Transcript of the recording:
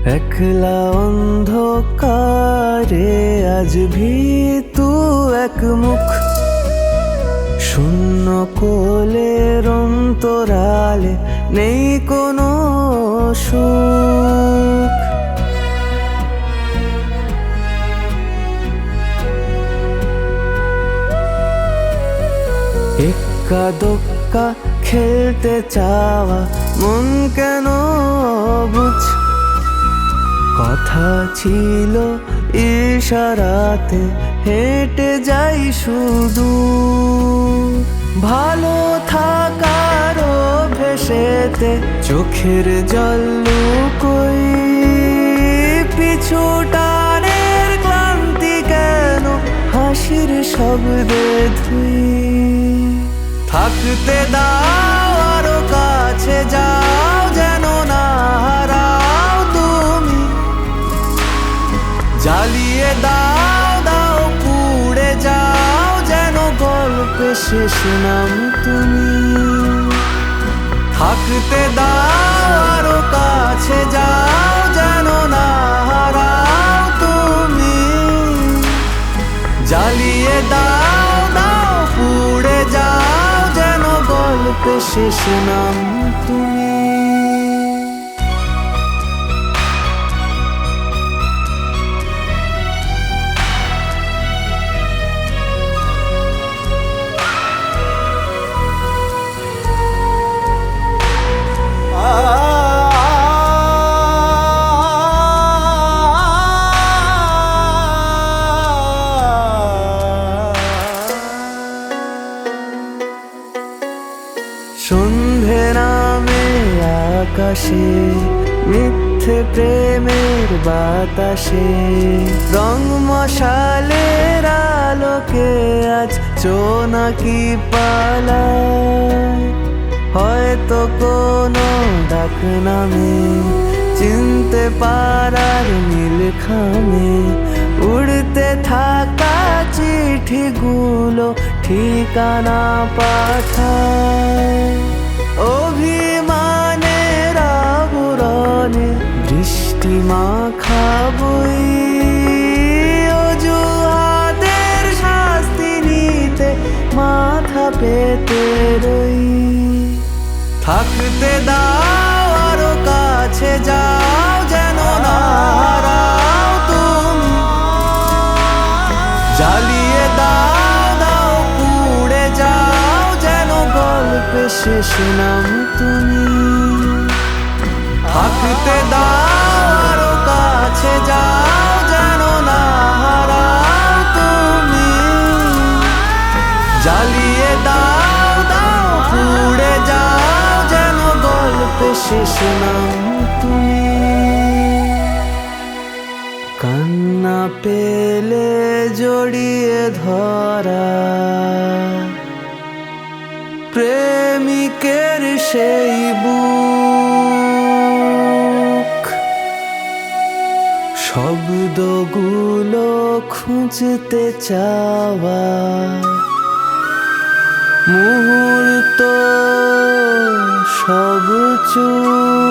একলা অন্ধকারে আজ ভীতু এক মুখ, শূন্য কোলের অন্তরালে নেই কোনো সুখ। এক্কা দোক্কা খেলতে চাওয়া মন কেন বুঝ, কথা ছিল ইশারাতে হেঁটে যাই শুধু। ভালো থাকার ভেসেতে চোখের জল লুকোই, পিছু টানের ক্লান্তি কেন হাসির শব্দে ধুই। থাকতে দাও আরো কাছে যাও, যেন না হারাও তুমি। জ্বালিয়ে দাও দাও পুড়ে যাও, যেন গল্পে শেষ নাম তুমি। থাকতে দাও আরো কাছে যাও, যেন না হারাও তুমি। জ্বালিয়ে দাও দাও পুড়ে যাও, যেন গল্পে শেষ নাম তুমি। সন্ধে নামে আকাশে, মিথ্যে প্রেমের বাতাসে, রং মশালের আলোকে আজ জোনাকি পালায়। হয়তো কোনো ডাক নামে চিনতে পারার নীল খামে, উড়তে থাকা চিঠিগুলো ঠিকানা পাঠায়। অভিমানের আবরণে বৃষ্টি মাখা বই, অজুহাতের শাস্তি নিতে মাথা পেতে রই। থাকতে দাও আরো কাছে যাও, যেন না হারাও তুমি। জ্বালিয়ে দাও দাও পুড়ে যাও, যেন গল্পে শেষ নাম তুমি। থাকতে দাও আরো কাছে যাও, যেন না হারাও তুমি। জ্বালিয়ে দাও দাও পুড়ে যাও, যেন গল্পে শেষ নাম তুমি। কান্না পেলে জড়িয়ে ধরা প্রেমিকের সেই বুক, শব্দগুলো খুঁজতে চাওয়া, মুহূর্ত সব চুপ।